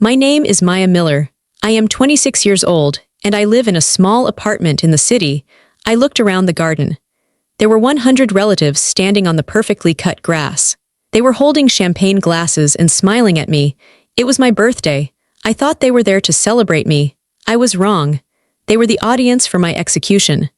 My name is Maya Miller. I am 26 years old, and I live in a small apartment in the city. I looked around the garden. There were 100 relatives standing on the perfectly cut grass. They were holding champagne glasses and smiling at me. It was my birthday. I thought they were there to celebrate me. I was wrong. They were the audience for my execution.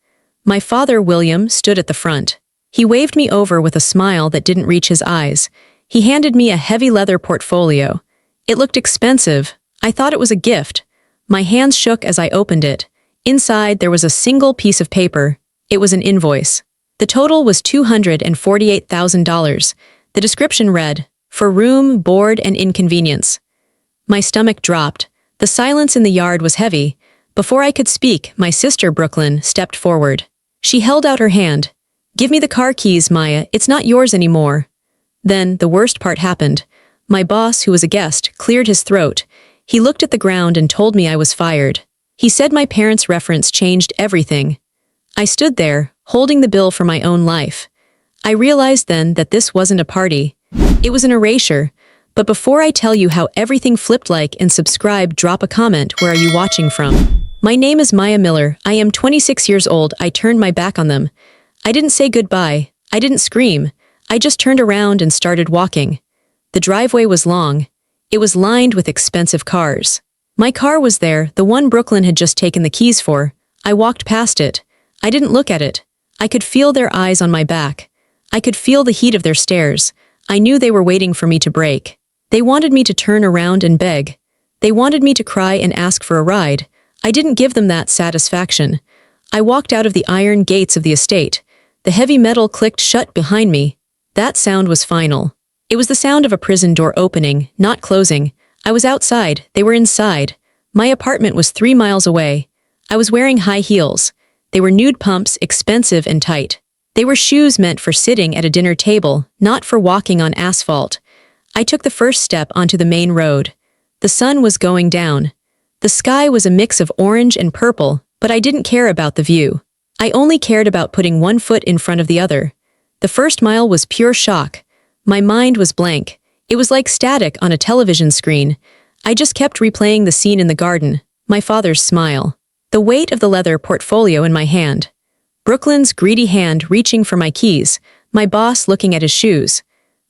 My father, William, stood at the front. He waved me over with a smile that didn't reach his eyes. He handed me a heavy leather portfolio. It looked expensive. I thought it was a gift. My hands shook as I opened it. Inside, there was a single piece of paper. It was an invoice. The total was $248,000. The description read, "For room, board, and inconvenience." My stomach dropped. The silence in the yard was heavy. Before I could speak, my sister, Brooklyn, stepped forward. She held out her hand. "Give me the car keys, Maya. It's not yours anymore." Then, the worst part happened. My boss, who was a guest, cleared his throat. He looked at the ground and told me I was fired. He said my parents' reference changed everything. I stood there, holding the bill for my own life. I realized then that this wasn't a party. It was an erasure. But before I tell you how everything flipped, like and subscribe, drop a comment. Where are you watching from? My name is Maya Miller. I am 26 years old. I turned my back on them. I didn't say goodbye. I didn't scream. I just turned around and started walking. The driveway was long. It was lined with expensive cars. My car was there, the one Brooklyn had just taken the keys for. I walked past it. I didn't look at it. I could feel their eyes on my back. I could feel the heat of their stares. I knew they were waiting for me to break. They wanted me to turn around and beg. They wanted me to cry and ask for a ride. I didn't give them that satisfaction. I walked out of the iron gates of the estate. The heavy metal clicked shut behind me. That sound was final. It was the sound of a prison door opening, not closing. I was outside. They were inside. My apartment was 3 miles away. I was wearing high heels. They were nude pumps, expensive and tight. They were shoes meant for sitting at a dinner table, not for walking on asphalt. I took the first step onto the main road. The sun was going down. The sky was a mix of orange and purple, but I didn't care about the view. I only cared about putting one foot in front of the other. The first mile was pure shock. My mind was blank. It was like static on a television screen. I just kept replaying the scene in the garden, my father's smile, the weight of the leather portfolio in my hand, Brooklyn's greedy hand reaching for my keys, my boss looking at his shoes.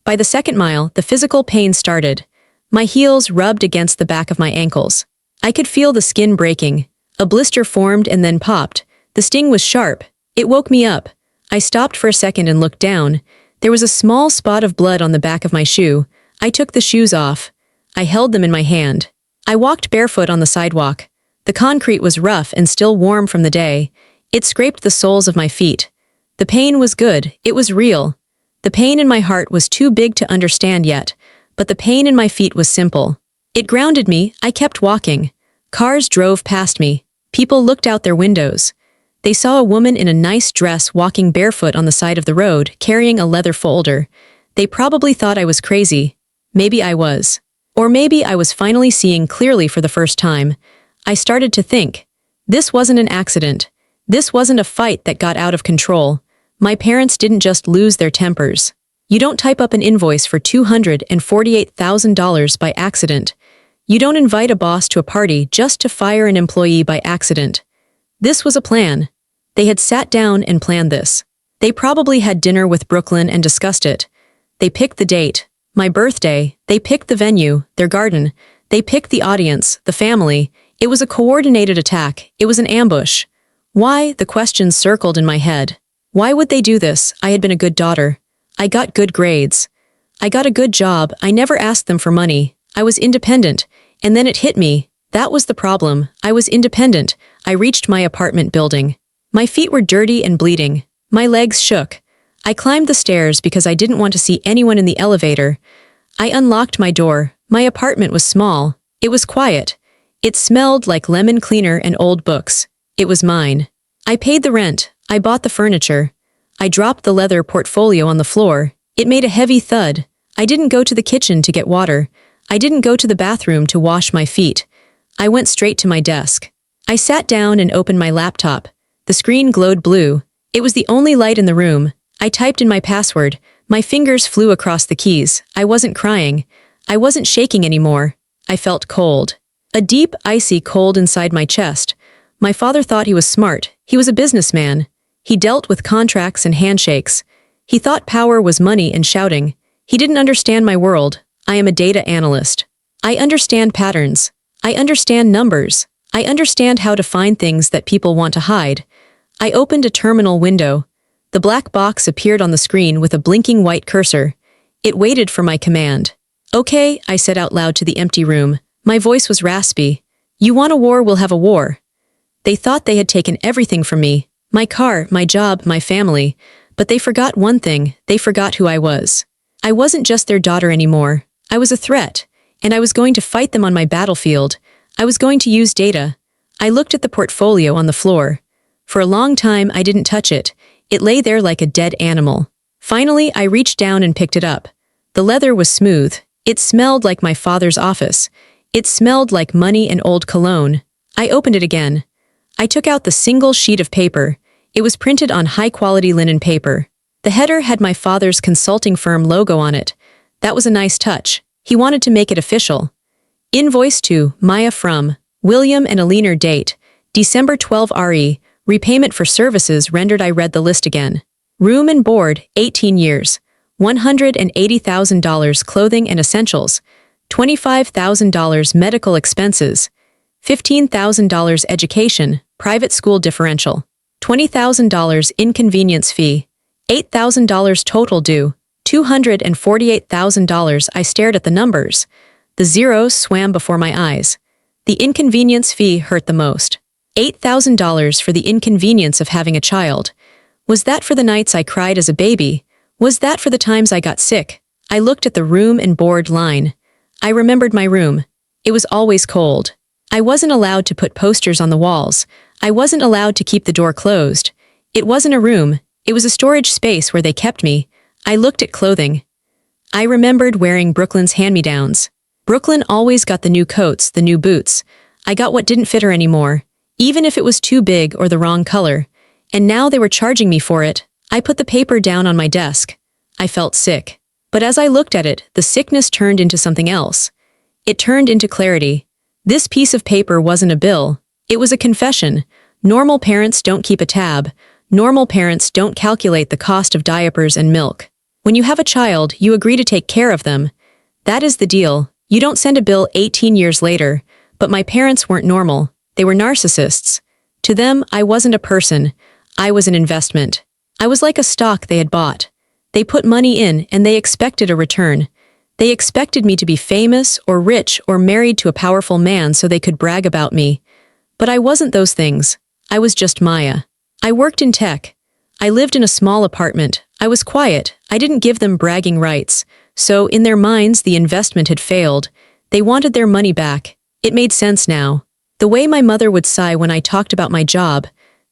By the second mile, the physical pain started. My heels rubbed against the back of my ankles. I could feel the skin breaking. A blister formed and then popped. The sting was sharp. It woke me up. I stopped for a second and looked down. There was a small spot of blood on the back of my shoe. I took the shoes off. I held them in my hand. I walked barefoot on the sidewalk. The concrete was rough and still warm from the day. It scraped the soles of my feet. The pain was good. It was real. The pain in my heart was too big to understand yet, but the pain in my feet was simple. It grounded me. I kept walking. Cars drove past me. People looked out their windows. They saw a woman in a nice dress walking barefoot on the side of the road, carrying a leather folder. They probably thought I was crazy. Maybe I was. Or maybe I was finally seeing clearly for the first time. I started to think. This wasn't an accident. This wasn't a fight that got out of control. My parents didn't just lose their tempers. You don't type up an invoice for $248,000 by accident. You don't invite a boss to a party just to fire an employee by accident. This was a plan. They had sat down and planned this. They probably had dinner with Brooklyn and discussed it. They picked the date, my birthday. They picked the venue, their garden. They picked the audience, the family. It was a coordinated attack. It was an ambush. Why? The questions circled in my head. Why would they do this? I had been a good daughter. I got good grades. I got a good job. I never asked them for money. I was independent. And then it hit me. That was the problem. I was independent. I reached my apartment building. My feet were dirty and bleeding. My legs shook. I climbed the stairs because I didn't want to see anyone in the elevator. I unlocked my door. My apartment was small. It was quiet. It smelled like lemon cleaner and old books. It was mine. I paid the rent. I bought the furniture. I dropped the leather portfolio on the floor. It made a heavy thud. I didn't go to the kitchen to get water. I didn't go to the bathroom to wash my feet. I went straight to my desk. I sat down and opened my laptop. The screen glowed blue. It was the only light in the room. I typed in my password. My fingers flew across the keys. I wasn't crying. I wasn't shaking anymore. I felt cold. A deep, icy cold inside my chest. My father thought he was smart. He was a businessman. He dealt with contracts and handshakes. He thought power was money and shouting. He didn't understand my world. I am a data analyst. I understand patterns. I understand numbers. I understand how to find things that people want to hide. I opened a terminal window. The black box appeared on the screen with a blinking white cursor. It waited for my command. Okay, I said out loud to the empty room. My voice was raspy. You want a war, we'll have a war. They thought they had taken everything from me. My car, my job, my family. But they forgot one thing. They forgot who I was. I wasn't just their daughter anymore. I was a threat. And I was going to fight them on my battlefield. I was going to use data. I looked at the portfolio on the floor. For a long time, I didn't touch it. It lay there like a dead animal. Finally, I reached down and picked it up. The leather was smooth. It smelled like my father's office. It smelled like money and old cologne. I opened it again. I took out the single sheet of paper. It was printed on high-quality linen paper. The header had my father's consulting firm logo on it. That was a nice touch. He wanted to make it official. Invoice to Maya from William and Aliner, date December 12 RE, repayment for services rendered. I read the list again. Room and board, 18 years. $180,000 clothing and essentials. $25,000 medical expenses. $15,000 education, private school differential. $20,000 inconvenience fee. $8,000 total due. $248,000. I stared at the numbers. The zeros swam before my eyes. The inconvenience fee hurt the most. $8,000 for the inconvenience of having a child. Was that for the nights I cried as a baby? Was that for the times I got sick? I looked at the room and board line. I remembered my room. It was always cold. I wasn't allowed to put posters on the walls. I wasn't allowed to keep the door closed. It wasn't a room. It was a storage space where they kept me. I looked at clothing. I remembered wearing Brooklyn's hand-me-downs. Brooklyn always got the new coats, the new boots. I got what didn't fit her anymore, even if it was too big or the wrong color. And now they were charging me for it. I put the paper down on my desk. I felt sick. But as I looked at it, the sickness turned into something else. It turned into clarity. This piece of paper wasn't a bill. It was a confession. Normal parents don't keep a tab. Normal parents don't calculate the cost of diapers and milk. When you have a child, you agree to take care of them. That is the deal. You don't send a bill 18 years later. But my parents weren't normal. They were narcissists. To them, I wasn't a person. I was an investment. I was like a stock they had bought. They put money in and they expected a return. They expected me to be famous or rich or married to a powerful man so they could brag about me. But I wasn't those things. I was just Maya. I worked in tech. I lived in a small apartment. I was quiet. I didn't give them bragging rights. So, in their minds, the investment had failed. They wanted their money back. It made sense now. The way my mother would sigh when I talked about my job.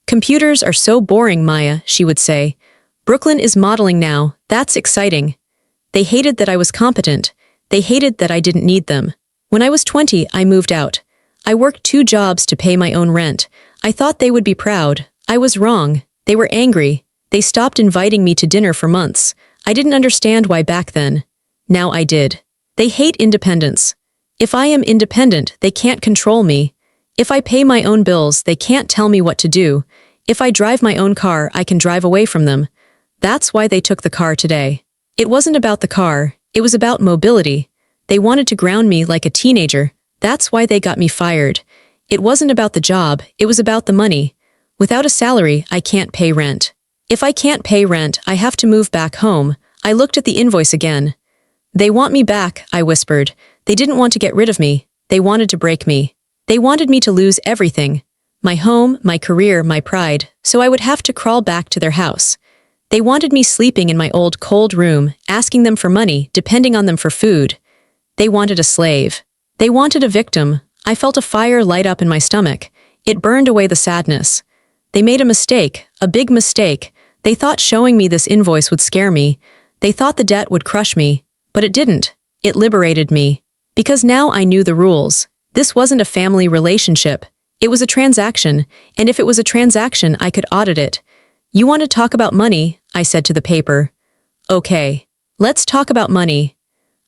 Computers are so boring, Maya, she would say. Brooklyn is modeling now. That's exciting. They hated that I was competent. They hated that I didn't need them. When I was 20, I moved out. I worked 2 jobs to pay my own rent. I thought they would be proud. I was wrong. They were angry. They stopped inviting me to dinner for months. I didn't understand why back then. Now I did. They hate independence. If I am independent, they can't control me. If I pay my own bills, they can't tell me what to do. If I drive my own car, I can drive away from them. That's why they took the car today. It wasn't about the car. It was about mobility. They wanted to ground me like a teenager. That's why they got me fired. It wasn't about the job. It was about the money. Without a salary, I can't pay rent. If I can't pay rent, I have to move back home. I looked at the invoice again. They want me back, I whispered. They didn't want to get rid of me. They wanted to break me. They wanted me to lose everything. My home, my career, my pride, so I would have to crawl back to their house. They wanted me sleeping in my old cold room, asking them for money, depending on them for food. They wanted a slave. They wanted a victim. I felt a fire light up in my stomach. It burned away the sadness. They made a mistake, a big mistake. They thought showing me this invoice would scare me. They thought the debt would crush me. But it didn't. It liberated me. Because now I knew the rules. This wasn't a family relationship. It was a transaction, and if it was a transaction, I could audit it. You want to talk about money? I said to the paper. Okay. Let's talk about money.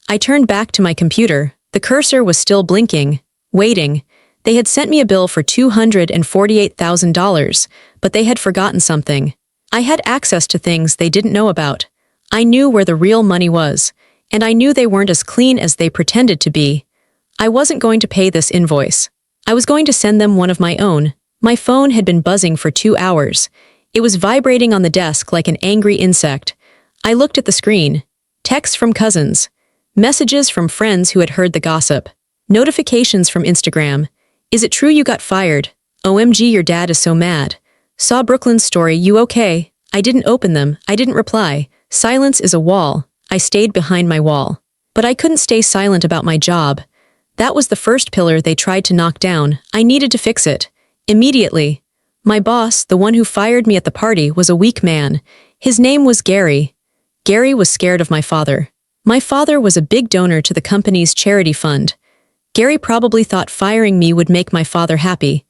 I turned back to my computer. The cursor was still blinking, waiting. They had sent me a bill for $248,000, but they had forgotten something. I had access to things they didn't know about. I knew where the real money was, and I knew they weren't as clean as they pretended to be. I wasn't going to pay this invoice. I was going to send them one of my own. My phone had been buzzing for 2 hours. It was vibrating on the desk like an angry insect. I looked at the screen. Texts from cousins. Messages from friends who had heard the gossip. Notifications from Instagram. Is it true you got fired? OMG, your dad is so mad. Saw Brooklyn's story, you okay? I didn't open them. I didn't reply. Silence is a wall. I stayed behind my wall. But I couldn't stay silent about my job. That was the first pillar they tried to knock down. I needed to fix it. Immediately. My boss, the one who fired me at the party, was a weak man. His name was Gary. Gary was scared of my father. My father was a big donor to the company's charity fund. Gary probably thought firing me would make my father happy.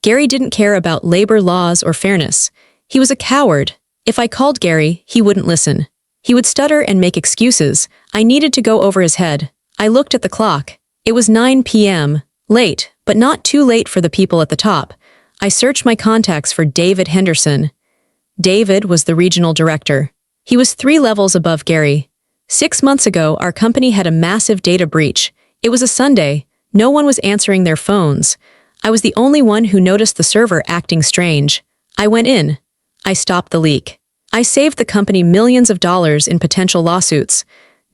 Gary didn't care about labor laws or fairness. He was a coward. If I called Gary, he wouldn't listen. He would stutter and make excuses. I needed to go over his head. I looked at the clock. It was 9 p.m. Late, but not too late for the people at the top. I searched my contacts for David Henderson. David was the regional director. He was 3 levels above Gary. 6 months ago, our company had a massive data breach. It was a Sunday. No one was answering their phones. I was the only one who noticed the server acting strange. I went in. I stopped the leak. I saved the company millions of dollars in potential lawsuits.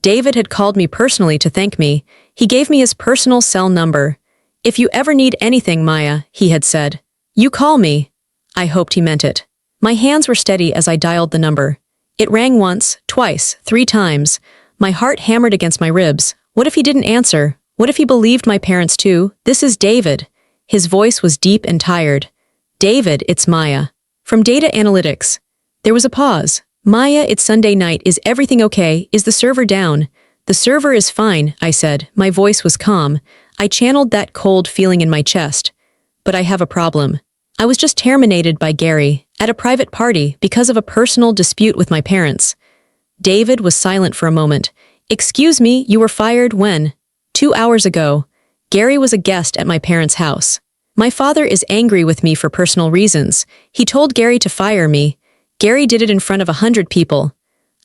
David had called me personally to thank me. He gave me his personal cell number. If you ever need anything, Maya, he had said, you call me. I hoped he meant it. My hands were steady as I dialed the number. It rang once, twice, 3 times. My heart hammered against my ribs. What if he didn't answer? What if he believed my parents too? This is David. His voice was deep and tired. David, it's Maya. From data analytics. There was a pause. Maya, it's Sunday night. Is everything okay? Is the server down? The server is fine, I said. My voice was calm. I channeled that cold feeling in my chest. But I have a problem. I was just terminated by Gary at a private party because of a personal dispute with my parents. David was silent for a moment. Excuse me, you were fired when? 2 hours ago. Gary was a guest at my parents' house. My father is angry with me for personal reasons. He told Gary to fire me. Gary did it in front of 100 people.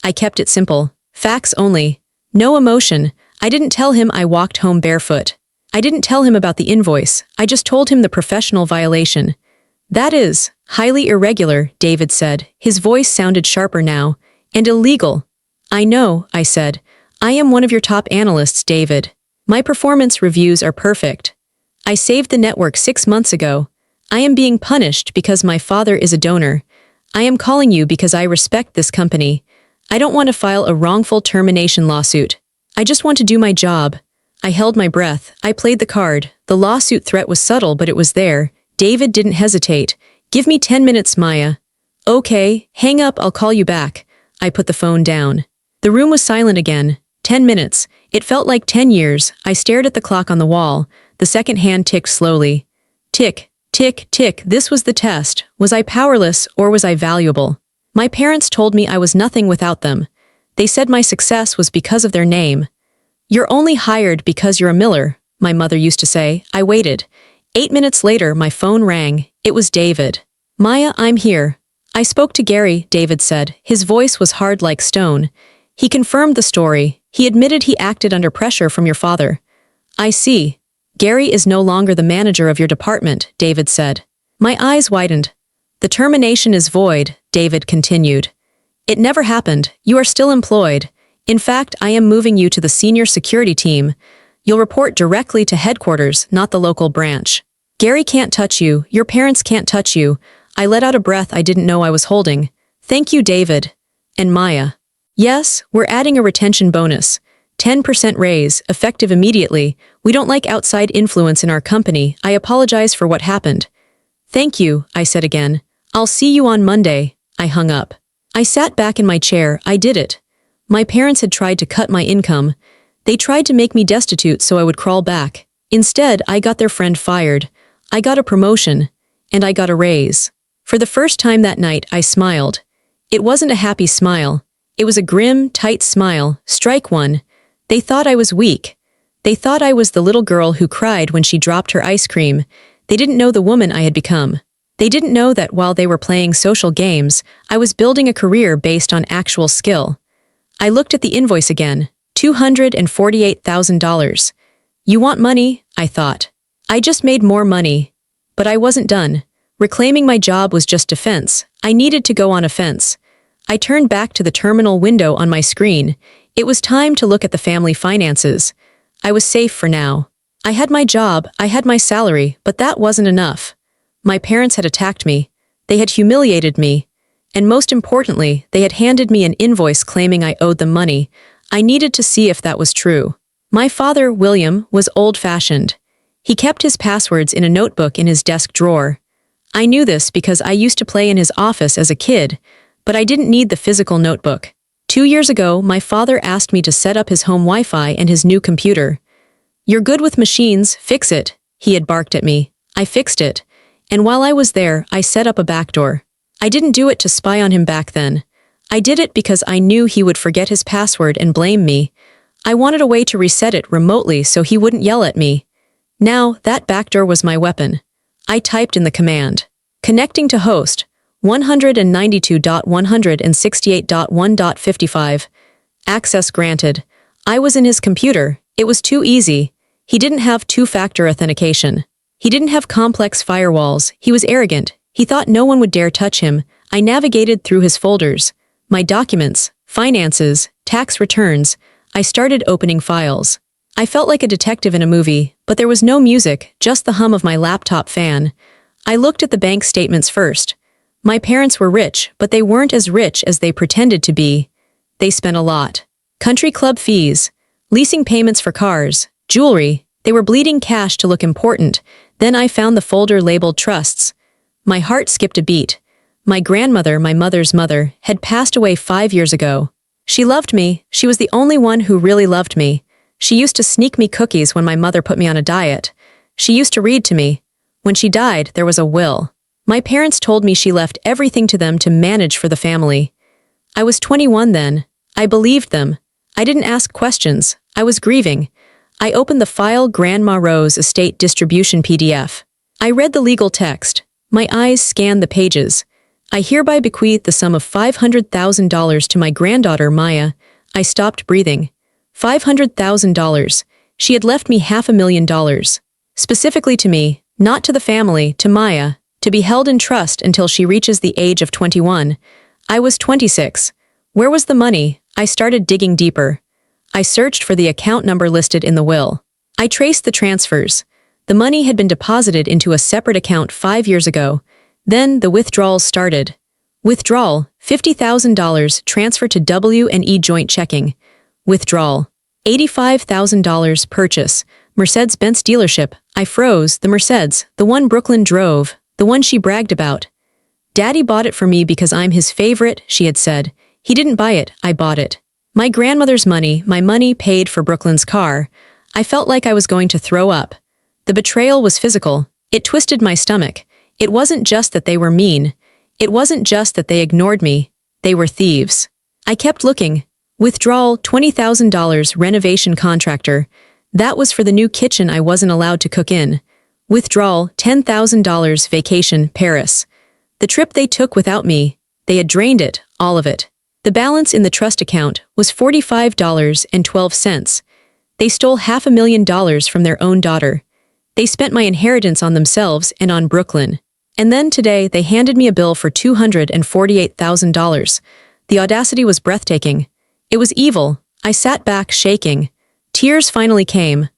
I kept it simple. Facts only. No emotion. I didn't tell him I walked home barefoot. I didn't tell him about the invoice. I just told him the professional violation. That is highly irregular, David said. His voice sounded sharper now. And illegal. I know, I said. I am one of your top analysts, David. My performance reviews are perfect. I saved the network 6 months ago. I am being punished because my father is a donor. I am calling you because I respect this company. I don't want to file a wrongful termination lawsuit. I just want to do my job. I held my breath. I played the card. The lawsuit threat was subtle, but it was there. David didn't hesitate. Give me 10 minutes, Maya. Okay, hang up, I'll call you back. I put the phone down. The room was silent again. 10 minutes. It felt like 10 years. I stared at the clock on the wall. The second hand ticked slowly. Tick, tick, tick. This was the test. Was I powerless or was I valuable? My parents told me I was nothing without them. They said my success was because of their name. You're only hired because you're a Miller, my mother used to say. I waited. 8 minutes later, my phone rang. It was David. Maya, I'm here. I spoke to Gary, David said. His voice was hard like stone. He confirmed the story. He admitted he acted under pressure from your father. I see. Gary is no longer the manager of your department, David said. My eyes widened. The termination is void, David continued. It never happened. You are still employed. In fact, I am moving you to the senior security team. You'll report directly to headquarters, not the local branch. Gary can't touch you. Your parents can't touch you. I let out a breath I didn't know I was holding. Thank you, David. And Maya. Yes, we're adding a retention bonus. 10% raise, effective immediately. We don't like outside influence in our company. I apologize for what happened. Thank you, I said again. I'll see you on Monday. I hung up. I sat back in my chair. I did it. My parents had tried to cut my income. They tried to make me destitute so I would crawl back. Instead, I got their friend fired. I got a promotion. And I got a raise. For the first time that night, I smiled. It wasn't a happy smile. It was a grim, tight smile. Strike one. They thought I was weak. They thought I was the little girl who cried when she dropped her ice cream. They didn't know the woman I had become. They didn't know that while they were playing social games, I was building a career based on actual skill. I looked at the invoice again. $248,000. You want money? I thought. I just made more money. But I wasn't done. Reclaiming my job was just defense. I needed to go on offense. I turned back to the terminal window on my screen. It was time to look at the family finances. I was safe for now. I had my job, I had my salary, but that wasn't enough. My parents had attacked me. They had humiliated me. And most importantly, they had handed me an invoice claiming I owed them money. I needed to see if that was true. My father, William, was old-fashioned. He kept his passwords in a notebook in his desk drawer. I knew this because I used to play in his office as a kid, but I didn't need the physical notebook. 2 years ago, my father asked me to set up his home Wi-Fi and his new computer. "You're good with machines, fix it," he had barked at me. I fixed it. And while I was there, I set up a backdoor. I didn't do it to spy on him back then. I did it because I knew he would forget his password and blame me. I wanted a way to reset it remotely so he wouldn't yell at me. Now, that backdoor was my weapon. I typed in the command. Connecting to host, 192.168.1.55. Access granted. I was in his computer. It was too easy. He didn't have two-factor authentication. He didn't have complex firewalls. He was arrogant. He thought no one would dare touch him. I navigated through his folders. My documents, finances, tax returns. I started opening files. I felt like a detective in a movie, but there was no music, just the hum of my laptop fan. I looked at the bank statements first. My parents were rich, but they weren't as rich as they pretended to be. They spent a lot. Country club fees, leasing payments for cars, jewelry. They were bleeding cash to look important. Then I found the folder labeled trusts. My heart skipped a beat. My grandmother, my mother's mother, had passed away 5 years ago. She loved me. She was the only one who really loved me. She used to sneak me cookies when my mother put me on a diet. She used to read to me. When she died, there was a will. My parents told me she left everything to them to manage for the family. I was 21 then. I believed them. I didn't ask questions. I was grieving. I opened the file Grandma Rose Estate Distribution PDF. I read the legal text. My eyes scanned the pages. I hereby bequeath the sum of $500,000 to my granddaughter Maya. I stopped breathing. $500,000. She had left me $500,000. Specifically to me, not to the family, to Maya, to be held in trust until she reaches the age of 21. I was 26. Where was the money? I started digging deeper. I searched for the account number listed in the will. I traced the transfers. The money had been deposited into a separate account 5 years ago. Then the withdrawals started. Withdrawal, $50,000 transferred to W&E joint checking. Withdrawal, $85,000 purchase, Mercedes-Benz dealership. I froze. The Mercedes, the one Brooklyn drove, the one she bragged about. Daddy bought it for me because I'm his favorite, she had said. He didn't buy it, I bought it. My grandmother's money, my money paid for Brooklyn's car. I felt like I was going to throw up. The betrayal was physical. It twisted my stomach. It wasn't just that they were mean. It wasn't just that they ignored me. They were thieves. I kept looking. Withdrawal, $20,000 renovation contractor. That was for the new kitchen I wasn't allowed to cook in. Withdrawal, $10,000 vacation, Paris. The trip they took without me. They had drained it, all of it. The balance in the trust account was $45.12. They stole $500,000 from their own daughter. They spent my inheritance on themselves and on Brooklyn. And then today they handed me a bill for $248,000. The audacity was breathtaking. It was evil. I sat back, shaking. Tears finally came.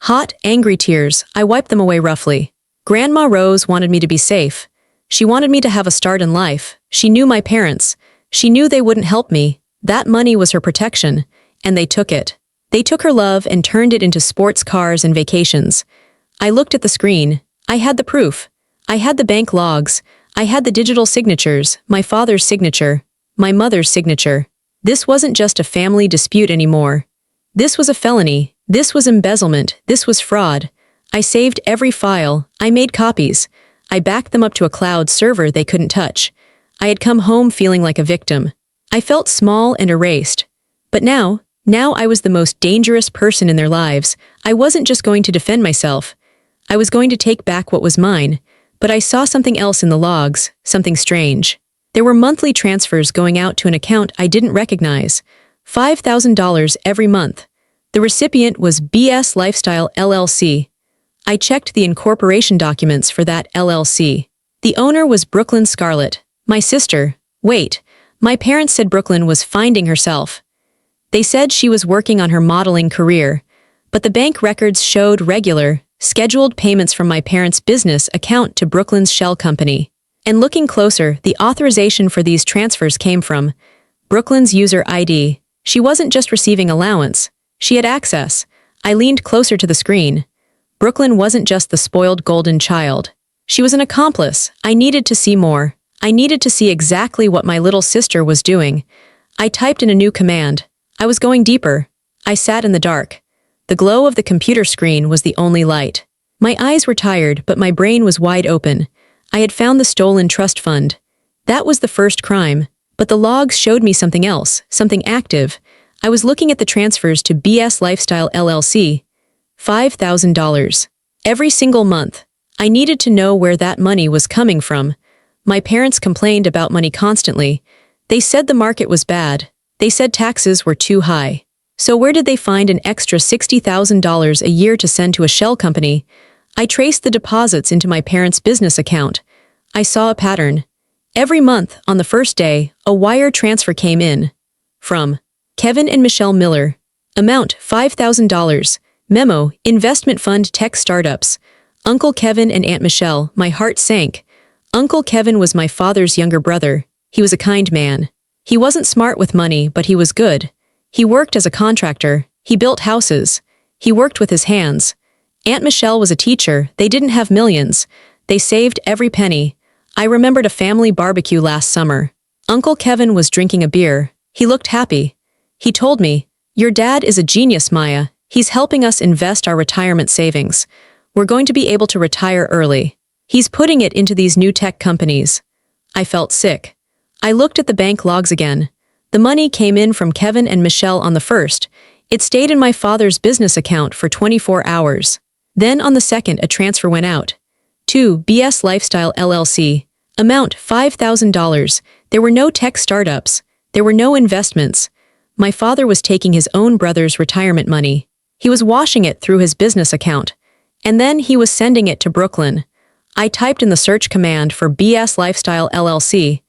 Hot, angry tears. I wiped them away roughly. Grandma Rose wanted me to be safe. She wanted me to have a start in life. She knew my parents. She knew they wouldn't help me. That money was her protection. And they took it. They took her love and turned it into sports cars and vacations. I looked at the screen. I had the proof. I had the bank logs. I had the digital signatures, my father's signature, my mother's signature. This wasn't just a family dispute anymore. This was a felony. This was embezzlement. This was fraud. I saved every file. I made copies. I backed them up to a cloud server they couldn't touch. I had come home feeling like a victim. I felt small and erased. But now Now I was the most dangerous person in their lives. I wasn't just going to defend myself. I was going to take back what was mine, but I saw something else in the logs, something strange. There were monthly transfers going out to an account I didn't recognize. $5,000 every month. The recipient was BS Lifestyle LLC. I checked the incorporation documents for that LLC. The owner was Brooklyn Scarlett, my sister. Wait, my parents said Brooklyn was finding herself. They said she was working on her modeling career, but the bank records showed regular, scheduled payments from my parents' business account to Brooklyn's shell company. And looking closer, the authorization for these transfers came from Brooklyn's user ID. She wasn't just receiving allowance. She had access. I leaned closer to the screen. Brooklyn wasn't just the spoiled golden child. She was an accomplice. I needed to see more. I needed to see exactly what my little sister was doing. I typed in a new command. I was going deeper. I sat in the dark. The glow of the computer screen was the only light. My eyes were tired, but my brain was wide open. I had found the stolen trust fund. That was the first crime. But the logs showed me something else, something active. I was looking at the transfers to BS Lifestyle LLC. $5,000. Every single month. I needed to know where that money was coming from. My parents complained about money constantly. They said the market was bad. They said taxes were too high. So where did they find an extra $60,000 a year to send to a shell company? I traced the deposits into my parents' business account. I saw a pattern. Every month, on the first day, a wire transfer came in. From Kevin and Michelle Miller. Amount $5,000. Memo, Investment Fund Tech Startups. Uncle Kevin and Aunt Michelle. My heart sank. Uncle Kevin was my father's younger brother. He was a kind man. He wasn't smart with money, but he was good. He worked as a contractor. He built houses. He worked with his hands. Aunt Michelle was a teacher. They didn't have millions. They saved every penny. I remembered a family barbecue last summer. Uncle Kevin was drinking a beer. He looked happy. He told me, "Your dad is a genius, Maya. He's helping us invest our retirement savings. We're going to be able to retire early. He's putting it into these new tech companies." I felt sick. I looked at the bank logs again. The money came in from Kevin and Michelle on the first. It stayed in my father's business account for 24 hours. Then on the second, a transfer went out. To BS Lifestyle LLC. Amount $5,000. There were no tech startups. There were no investments. My father was taking his own brother's retirement money. He was washing it through his business account. And then he was sending it to Brooklyn. I typed in the search command for BS Lifestyle LLC.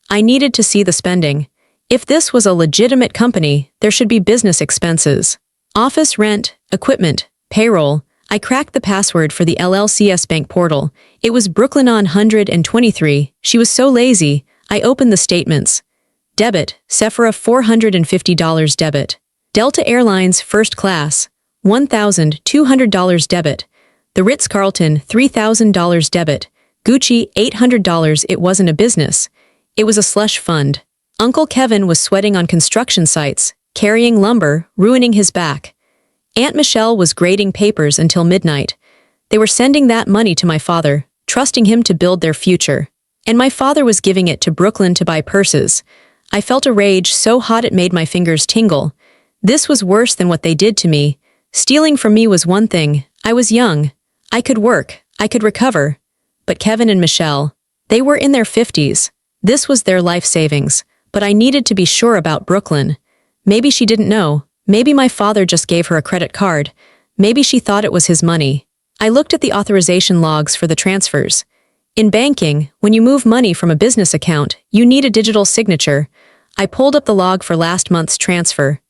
I needed to see the spending. If this was a legitimate company, there should be business expenses. Office rent, equipment, payroll. I cracked the password for the LLC's bank portal. It was Brooklyn on 123. She was so lazy. I opened the statements. Debit, Sephora $450 debit. Delta Airlines first class, $1,200 debit. The Ritz-Carlton $3,000 debit. Gucci $800. It wasn't a business. It was a slush fund. Uncle Kevin was sweating on construction sites, carrying lumber, ruining his back. Aunt Michelle was grading papers until midnight. They were sending that money to my father, trusting him to build their future. And my father was giving it to Brooklyn to buy purses. I felt a rage so hot it made my fingers tingle. This was worse than what they did to me. Stealing from me was one thing. I was young. I could work. I could recover. But Kevin and Michelle, they were in their 50s. This was their life savings. But I needed to be sure about Brooklyn. Maybe she didn't know. Maybe my father just gave her a credit card. Maybe she thought it was his money. I looked at the authorization logs for the transfers. In banking, when you move money from a business account, you need a digital signature. I pulled up the log for last month's transfer.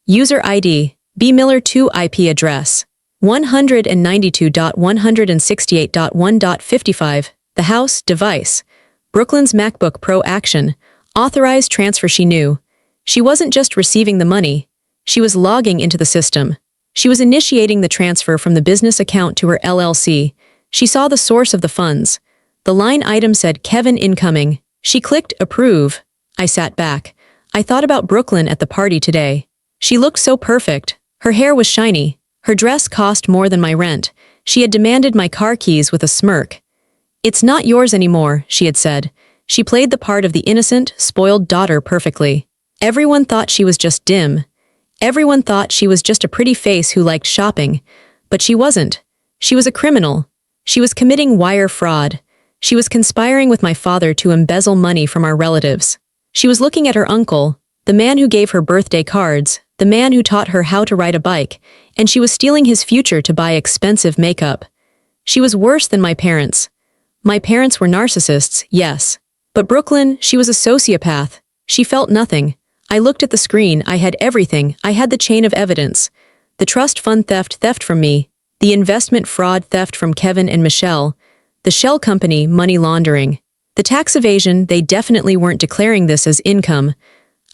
User ID, B. Miller 2 IP address, 192.168.1.55, the house, device, Brooklyn's MacBook Pro action, authorized transfer. She knew. She wasn't just receiving the money. She was logging into the system. She was initiating the transfer from the business account to her LLC. She saw the source of the funds. The line item said Kevin incoming. She clicked approve. I sat back. I thought about Brooklyn at the party today. She looked so perfect. Her hair was shiny. Her dress cost more than my rent. She had demanded my car keys with a smirk. "It's not yours anymore," she had said. She played the part of the innocent, spoiled daughter perfectly. Everyone thought she was just dim. Everyone thought she was just a pretty face who liked shopping, but she wasn't. She was a criminal. She was committing wire fraud. She was conspiring with my father to embezzle money from our relatives. She was looking at her uncle, the man who gave her birthday cards, the man who taught her how to ride a bike, and she was stealing his future to buy expensive makeup. She was worse than my parents. My parents were narcissists, yes. But Brooklyn, she was a sociopath. She felt nothing. I looked at the screen, I had everything, I had the chain of evidence. The trust fund theft from me, the investment fraud theft from Kevin and Michelle, the shell company money laundering. The tax evasion, they definitely weren't declaring this as income.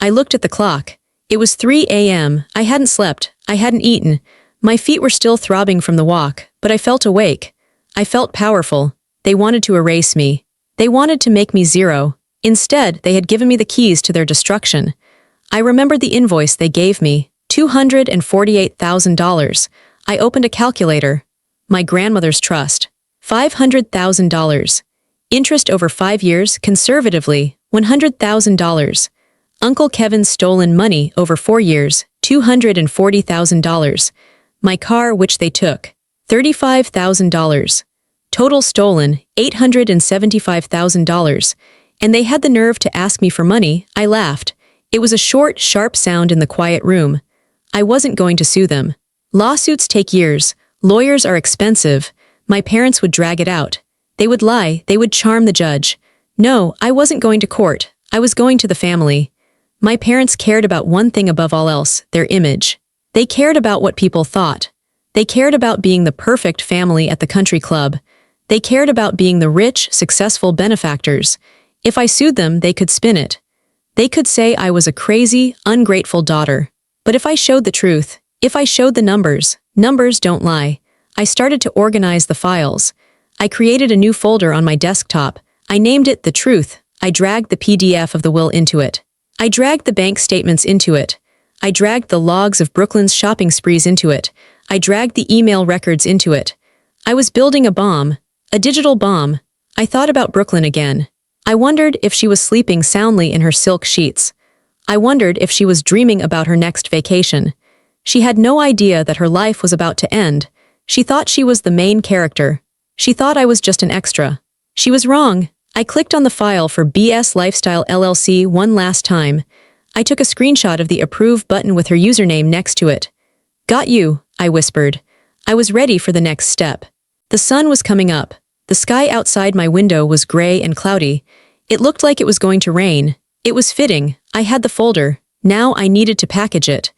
I looked at the clock. It was 3 a.m., I hadn't slept, I hadn't eaten. My feet were still throbbing from the walk, but I felt awake. I felt powerful. They wanted to erase me. They wanted to make me zero. Instead, they had given me the keys to their destruction. I remembered the invoice they gave me, $248,000. I opened a calculator. My grandmother's trust, $500,000. Interest over 5 years, conservatively, $100,000. Uncle Kevin's stolen money over 4 years, $240,000. My car, which they took, $35,000. Total stolen, $875,000. And they had the nerve to ask me for money. I laughed. It was a short, sharp sound in the quiet room. I wasn't going to sue them. Lawsuits take years. Lawyers are expensive. My parents would drag it out. They would lie. They would charm the judge. No, I wasn't going to court. I was going to the family. My parents cared about one thing above all else, their image. They cared about what people thought. They cared about being the perfect family at the country club. They cared about being the rich, successful benefactors. If I sued them, they could spin it. They could say I was a crazy, ungrateful daughter. But if I showed the truth, if I showed the numbers, numbers don't lie. I started to organize the files. I created a new folder on my desktop. I named it The Truth. I dragged the PDF of the will into it. I dragged the bank statements into it. I dragged the logs of Brooklyn's shopping sprees into it. I dragged the email records into it. I was building a bomb, a digital bomb. I thought about Brooklyn again. I wondered if she was sleeping soundly in her silk sheets. I wondered if she was dreaming about her next vacation. She had no idea that her life was about to end. She thought she was the main character. She thought I was just an extra. She was wrong. I clicked on the file for BS Lifestyle LLC one last time. I took a screenshot of the approve button with her username next to it. Got you, I whispered. I was ready for the next step. The sun was coming up. The sky outside my window was gray and cloudy. It looked like it was going to rain. It was fitting. I had the folder. Now I needed to package it.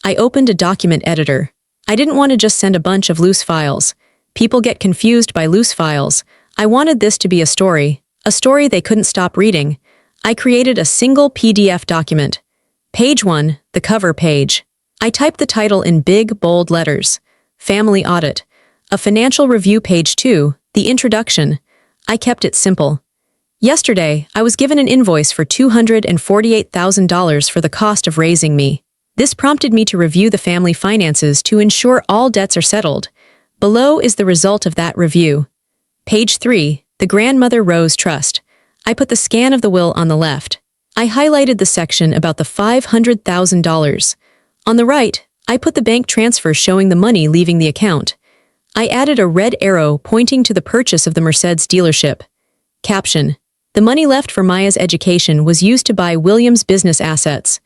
I opened a document editor. I didn't want to just send a bunch of loose files. People get confused by loose files. I wanted this to be a story they couldn't stop reading. I created a single PDF document. Page 1, the cover page. I typed the title in big, bold letters. Family Audit. A financial review. Page 2, the introduction. I kept it simple. Yesterday, I was given an invoice for $248,000 for the cost of raising me. This prompted me to review the family finances to ensure all debts are settled. Below is the result of that review. Page 3, the Grandmother Rose Trust. I put the scan of the will on the left. I highlighted the section about the $500,000. On the right, I put the bank transfer showing the money leaving the account. I added a red arrow pointing to the purchase of the Mercedes dealership. Caption: the money left for Maya's education was used to buy William's business assets.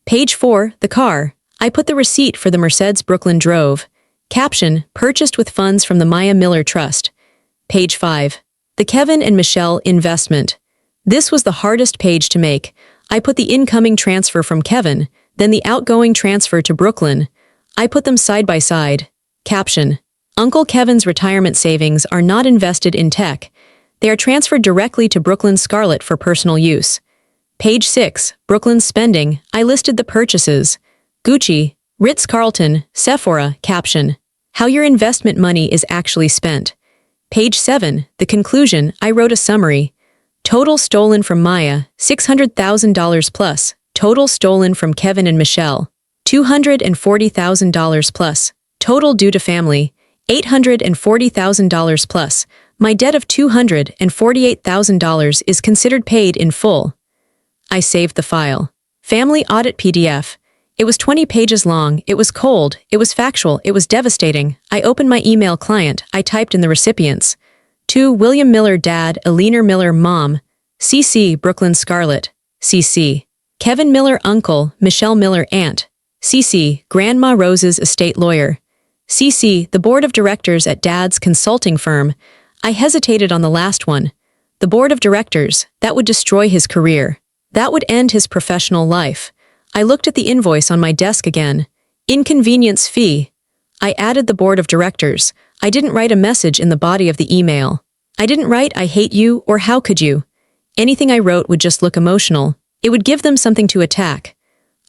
Page 4, the car. I put the receipt for the Mercedes Brooklyn drove. Caption: purchased with funds from the Maya Miller Trust. Page 5. The Kevin and Michelle investment. This was the hardest page to make. I put the incoming transfer from Kevin, then the outgoing transfer to Brooklyn. I put them side by side. Caption: Uncle Kevin's retirement savings are not invested in tech. They are transferred directly to Brooklyn Scarlett for personal use. Page 6, Brooklyn's spending. I listed the purchases. Gucci, Ritz-Carlton, Sephora. Caption: how your investment money is actually spent. Page 7, the conclusion. I wrote a summary. Total stolen from Maya, $600,000 plus. Total stolen from Kevin and Michelle, $240,000 plus. Total due to family, $840,000 plus. My debt of $248,000 is considered paid in full. I saved the file. Family Audit PDF. It was 20 pages long, it was cold, it was factual, it was devastating. I opened my email client, I typed in the recipients. To William Miller Dad, Eleanor Miller Mom, CC Brooklyn Scarlett, CC Kevin Miller Uncle, Michelle Miller Aunt, CC Grandma Rose's estate lawyer, CC the board of directors at Dad's consulting firm. I hesitated on the last one. The board of directors, that would destroy his career. That would end his professional life. I looked at the invoice on my desk again. Inconvenience fee. I added the board of directors. I didn't write a message in the body of the email. I didn't write I hate you or how could you. Anything I wrote would just look emotional. It would give them something to attack.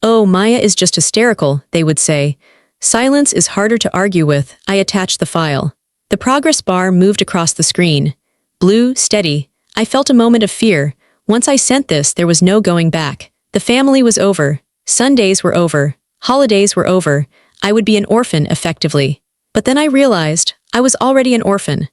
Oh, Maya is just hysterical, they would say. Silence is harder to argue with. I attached the file. The progress bar moved across the screen. Blue, steady. I felt a moment of fear. Once I sent this, there was no going back. The family was over. Sundays were over. Holidays were over. I would be an orphan, effectively. But then I realized I was already an orphan.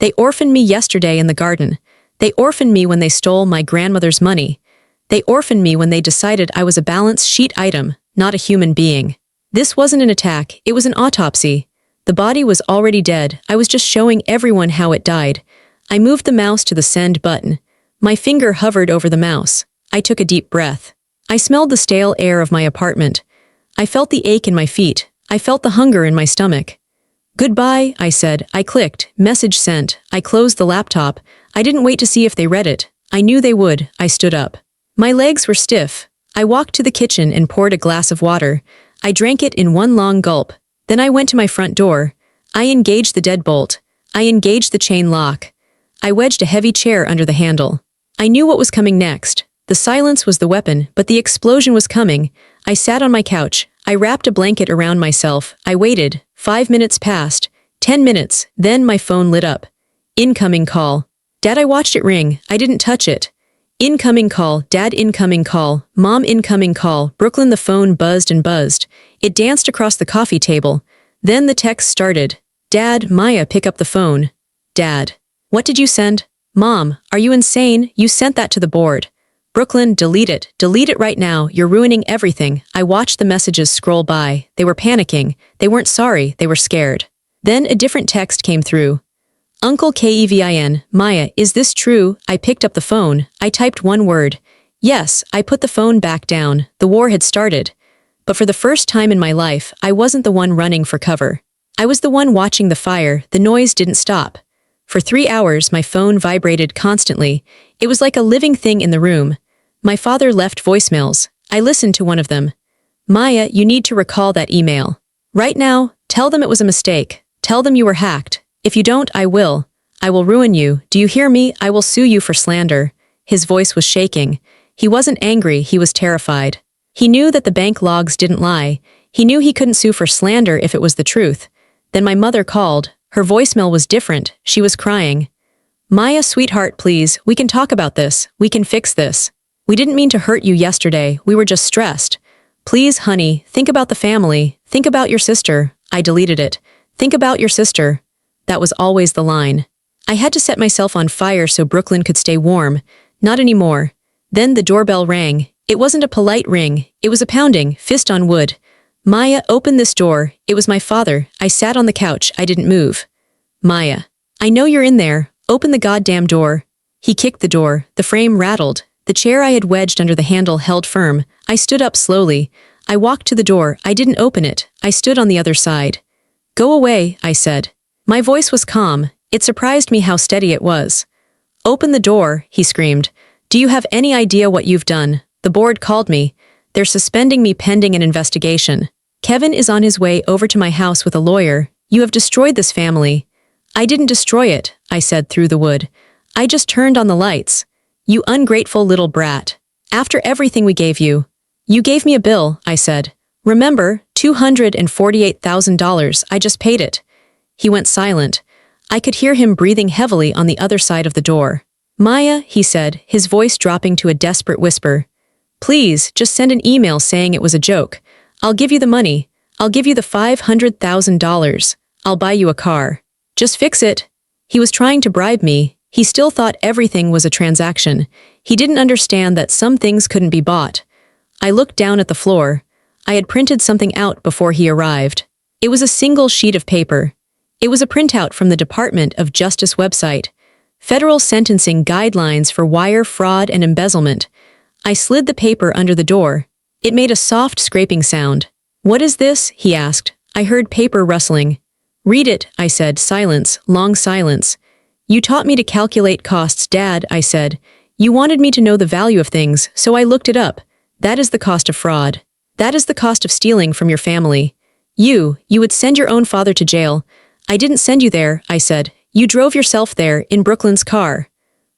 They orphaned me yesterday in the garden. They orphaned me when they stole my grandmother's money. They orphaned me when they decided I was a balance sheet item, not a human being. This wasn't an attack, it was an autopsy. The body was already dead. I was just showing everyone how it died. I moved the mouse to the send button. My finger hovered over the mouse. I took a deep breath. I smelled the stale air of my apartment. I felt the ache in my feet. I felt the hunger in my stomach. Goodbye, I said. I clicked. Message sent. I closed the laptop. I didn't wait to see if they read it. I knew they would. I stood up. My legs were stiff. I walked to the kitchen and poured a glass of water. I drank it in one long gulp. Then I went to my front door. I engaged the deadbolt. I engaged the chain lock. I wedged a heavy chair under the handle. I knew what was coming next. The silence was the weapon, but the explosion was coming. I sat on my couch. I wrapped a blanket around myself. I waited. 5 minutes passed. 10 minutes. Then my phone lit up. Incoming call. Dad, I watched it ring. I didn't touch it. Incoming call. Dad, incoming call. Mom, incoming call. Brooklyn, the phone buzzed and buzzed. It danced across the coffee table. Then the text started. Dad, Maya, pick up the phone. Dad. What did you send? Mom, are you insane? You sent that to the board. Brooklyn, delete it. Delete it right now. You're ruining everything. I watched the messages scroll by. They were panicking. They weren't sorry. They were scared. Then a different text came through. Uncle Kevin, Maya, is this true? I picked up the phone. I typed one word. Yes, I put the phone back down. The war had started. But for the first time in my life, I wasn't the one running for cover. I was the one watching the fire. The noise didn't stop. For 3 hours, my phone vibrated constantly. It was like a living thing in the room. My father left voicemails. I listened to one of them. Maya, you need to recall that email. Right now, tell them it was a mistake. Tell them you were hacked. If you don't, I will. I will ruin you. Do you hear me? I will sue you for slander. His voice was shaking. He wasn't angry, he was terrified. He knew that the bank logs didn't lie. He knew he couldn't sue for slander if it was the truth. Then my mother called. Her voicemail was different. She was crying. Maya, sweetheart, please, we can talk about this. We can fix this. We didn't mean to hurt you yesterday. We were just stressed. Please, honey, think about the family. Think about your sister. I deleted it. Think about your sister. That was always the line. I had to set myself on fire so Brooklyn could stay warm. Not anymore. Then the doorbell rang. It wasn't a polite ring. It was a pounding, fist on wood. Maya, open this door. It was my father. I sat on the couch. I didn't move. Maya. I know you're in there. Open the goddamn door. He kicked the door. The frame rattled. The chair I had wedged under the handle held firm. I stood up slowly. I walked to the door. I didn't open it. I stood on the other side. Go away, I said. My voice was calm. It surprised me how steady it was. Open the door, he screamed. Do you have any idea what you've done? The board called me. They're suspending me pending an investigation. Kevin is on his way over to my house with a lawyer. You have destroyed this family. I didn't destroy it, I said through the wood. I just turned on the lights. You ungrateful little brat. After everything we gave you. You gave me a bill, I said. Remember, $248,000, I just paid it. He went silent. I could hear him breathing heavily on the other side of the door. Maya, he said, his voice dropping to a desperate whisper. Please, just send an email saying it was a joke. I'll give you the money. I'll give you the $500,000. I'll buy you a car. Just fix it. He was trying to bribe me. He still thought everything was a transaction. He didn't understand that some things couldn't be bought. I looked down at the floor. I had printed something out before he arrived. It was a single sheet of paper. It was a printout from the Department of Justice website. Federal Sentencing Guidelines for Wire Fraud and Embezzlement. I slid the paper under the door. It made a soft scraping sound. "What is this?" he asked. I heard paper rustling. "Read it," I said. Silence, long silence. "You taught me to calculate costs, Dad," I said. "You wanted me to know the value of things, so I looked it up. That is the cost of fraud. That is the cost of stealing from your family. You would send your own father to jail. I didn't send you there," I said. "You drove yourself there in Brooklyn's car."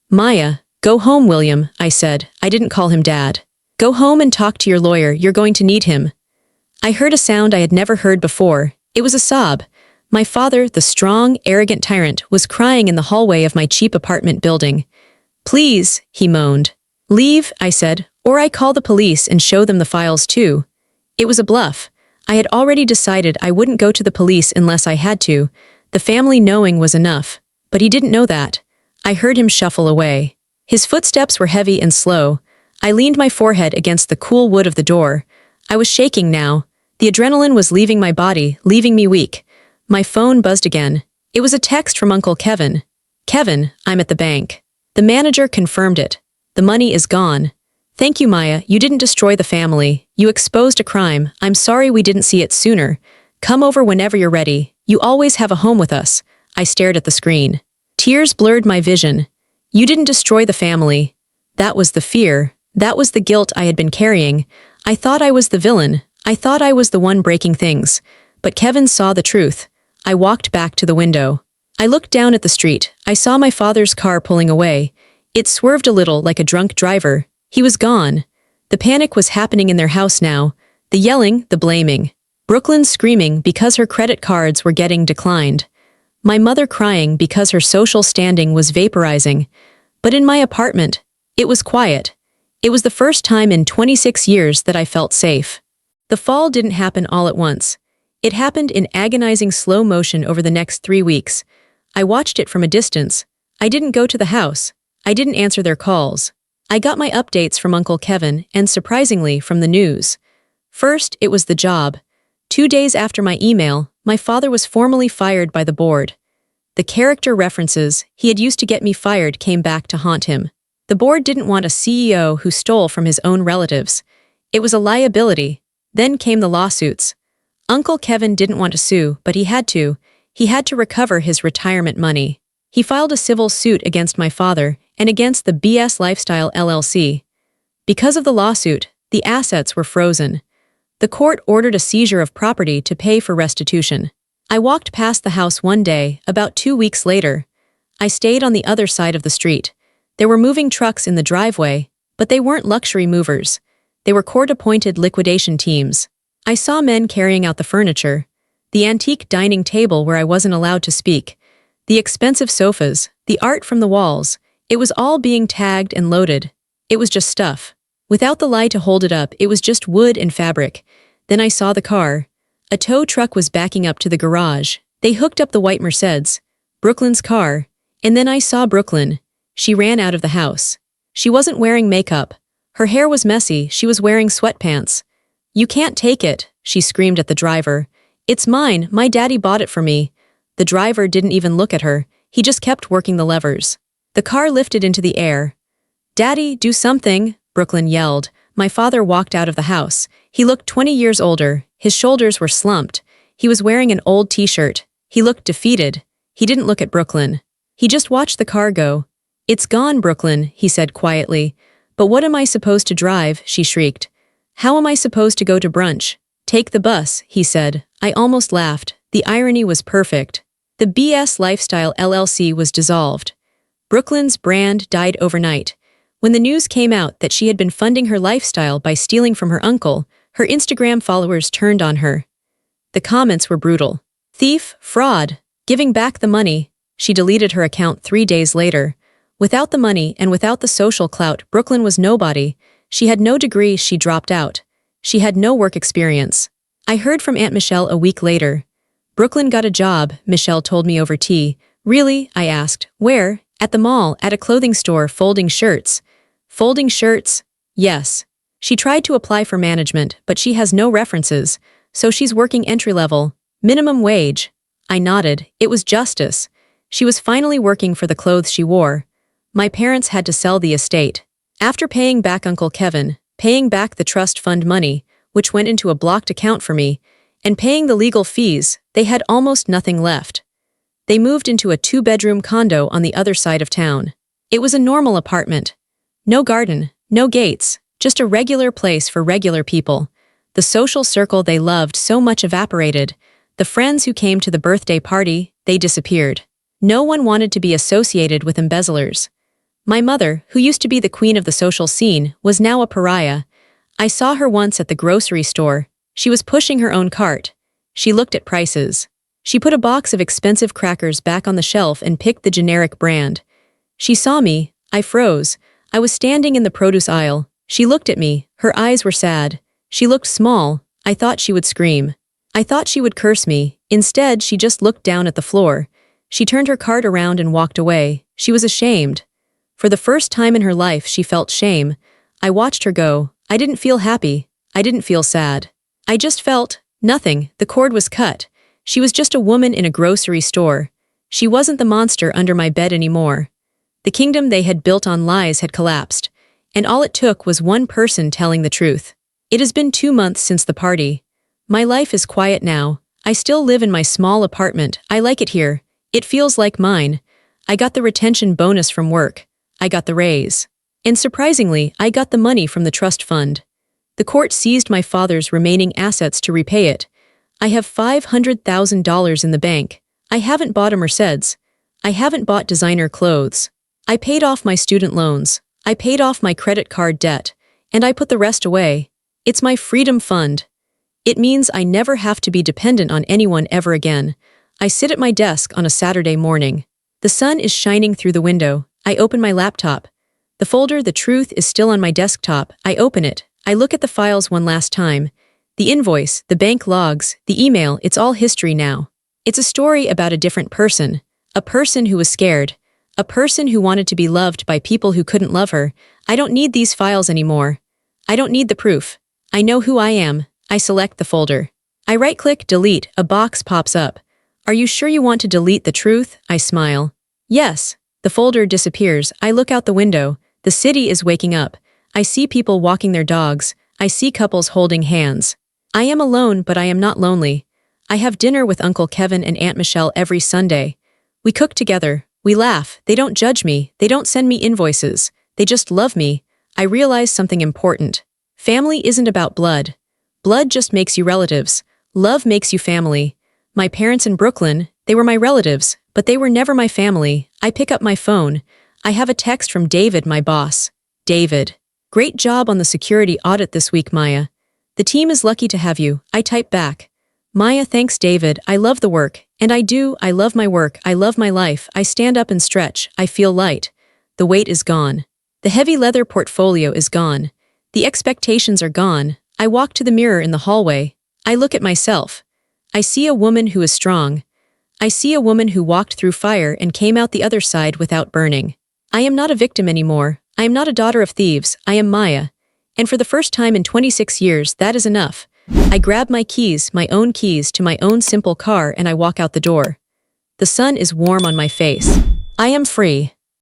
"Maya, go home, William," I said. I didn't call him Dad. "Go home and talk to your lawyer. You're going to need him." I heard a sound I had never heard before. It was a sob. My father, the strong, arrogant tyrant, was crying in the hallway of my cheap apartment building. "Please," he moaned. "Leave," I said, "or I call the police and show them the files too." It was a bluff. I had already decided I wouldn't go to the police unless I had to. The family knowing was enough. But he didn't know that. I heard him shuffle away. His footsteps were heavy and slow. I leaned my forehead against the cool wood of the door. I was shaking now. The adrenaline was leaving my body, leaving me weak. My phone buzzed again. It was a text from Uncle Kevin. "Kevin, I'm at the bank." The manager confirmed it. "The money is gone." "Thank you, Maya. You didn't destroy the family. You exposed a crime. I'm sorry we didn't see it sooner. Come over whenever you're ready. You always have a home with us." I stared at the screen. Tears blurred my vision. "You didn't destroy the family." That was the fear. That was the guilt I had been carrying. I thought I was the villain. I thought I was the one breaking things. But Kevin saw the truth. I walked back to the window. I looked down at the street. I saw my father's car pulling away. It swerved a little like a drunk driver. He was gone. The panic was happening in their house now. The yelling, the blaming. Brooklyn screaming because her credit cards were getting declined. My mother crying because her social standing was vaporizing. But in my apartment, it was quiet. It was the first time in 26 years that I felt safe. The fall didn't happen all at once. It happened in agonizing slow motion over the next 3 weeks. I watched it from a distance. I didn't go to the house. I didn't answer their calls. I got my updates from Uncle Kevin and, surprisingly, from the news. First, it was the job. 2 days after my email, my father was formally fired by the board. The character references he had used to get me fired came back to haunt him. The board didn't want a CEO who stole from his own relatives. It was a liability. Then came the lawsuits. Uncle Kevin didn't want to sue, but he had to. He had to recover his retirement money. He filed a civil suit against my father and against the BS Lifestyle LLC. Because of the lawsuit, the assets were frozen. The court ordered a seizure of property to pay for restitution. I walked past the house one day, about 2 weeks later. I stayed on the other side of the street. There were moving trucks in the driveway, but they weren't luxury movers. They were court-appointed liquidation teams. I saw men carrying out the furniture, the antique dining table where I wasn't allowed to speak, the expensive sofas, the art from the walls. It was all being tagged and loaded. It was just stuff. Without the lie to hold it up, it was just wood and fabric. Then I saw the car. A tow truck was backing up to the garage. They hooked up the white Mercedes, Brooklyn's car, and then I saw Brooklyn. She ran out of the house. She wasn't wearing makeup. Her hair was messy. She was wearing sweatpants. "You can't take it," she screamed at the driver. "It's mine. My daddy bought it for me." The driver didn't even look at her. He just kept working the levers. The car lifted into the air. "Daddy, do something," Brooklyn yelled. My father walked out of the house. He looked 20 years older. His shoulders were slumped. He was wearing an old t-shirt. He looked defeated. He didn't look at Brooklyn. He just watched the car go. "It's gone, Brooklyn," he said quietly. "But what am I supposed to drive?" she shrieked. "How am I supposed to go to brunch?" "Take the bus," he said. I almost laughed. The irony was perfect. The BS Lifestyle LLC was dissolved. Brooklyn's brand died overnight. When the news came out that she had been funding her lifestyle by stealing from her uncle, her Instagram followers turned on her. The comments were brutal. "Thief, fraud, giving back the money." She deleted her account 3 days later. Without the money and without the social clout, Brooklyn was nobody. She had no degree. She dropped out. She had no work experience. I heard from Aunt Michelle a week later. "Brooklyn got a job," Michelle told me over tea. "Really?" I asked. "Where?" "At the mall, at a clothing store, folding shirts." "Folding shirts?" "Yes." She tried to apply for management, but she has no references, so she's working entry-level, minimum wage. I nodded. It was justice. She was finally working for the clothes she wore. My parents had to sell the estate. After paying back Uncle Kevin, paying back the trust fund money, which went into a blocked account for me, and paying the legal fees, they had almost nothing left. They moved into a 2-bedroom condo on the other side of town. It was a normal apartment. No garden, no gates, just a regular place for regular people. The social circle they loved so much evaporated. The friends who came to the birthday party, they disappeared. No one wanted to be associated with embezzlers. My mother, who used to be the queen of the social scene, was now a pariah. I saw her once at the grocery store. She was pushing her own cart. She looked at prices. She put a box of expensive crackers back on the shelf and picked the generic brand. She saw me. I froze. I was standing in the produce aisle. She looked at me. Her eyes were sad. She looked small. I thought she would scream. I thought she would curse me. Instead, she just looked down at the floor. She turned her cart around and walked away. She was ashamed. For the first time in her life, she felt shame. I watched her go. I didn't feel happy. I didn't feel sad. I just felt nothing. The cord was cut. She was just a woman in a grocery store. She wasn't the monster under my bed anymore. The kingdom they had built on lies had collapsed, and all it took was one person telling the truth. It has been 2 months since the party. My life is quiet now. I still live in my small apartment. I like it here. It feels like mine. I got the retention bonus from work. I got the raise. And surprisingly, I got the money from the trust fund. The court seized my father's remaining assets to repay it. I have $500,000 in the bank. I haven't bought a Mercedes. I haven't bought designer clothes. I paid off my student loans. I paid off my credit card debt. And I put the rest away. It's my freedom fund. It means I never have to be dependent on anyone ever again. I sit at my desk on a Saturday morning. The sun is shining through the window. I open my laptop. The folder The Truth is still on my desktop. I open it. I look at the files one last time. The invoice, the bank logs, the email, it's all history now. It's a story about a different person. A person who was scared. A person who wanted to be loved by people who couldn't love her. I don't need these files anymore. I don't need the proof. I know who I am. I select the folder. I right-click Delete. A box pops up. Are you sure you want to delete the truth? I smile. Yes. The folder disappears. I look out the window. The city is waking up. I see people walking their dogs. I see couples holding hands. I am alone, but I am not lonely. I have dinner with Uncle Kevin and Aunt Michelle every Sunday. We cook together. We laugh. They don't judge me. They don't send me invoices. They just love me. I realize something important. Family isn't about blood. Blood just makes you relatives. Love makes you family. My parents in Brooklyn, they were my relatives, but they were never my family. I pick up my phone. I have a text from David, my boss. David. Great job on the security audit this week, Maya. The team is lucky to have you. I type back. Maya, thanks, David. I love the work. And I do. I love my work. I love my life. I stand up and stretch. I feel light. The weight is gone. The heavy leather portfolio is gone. The expectations are gone. I walk to the mirror in the hallway. I look at myself. I see a woman who is strong. I see a woman who walked through fire and came out the other side without burning. I am not a victim anymore. I am not a daughter of thieves. I am Maya. And for the first time in 26 years, that is enough. I grab my keys, my own keys to my own simple car, and I walk out the door. The sun is warm on my face. I am free.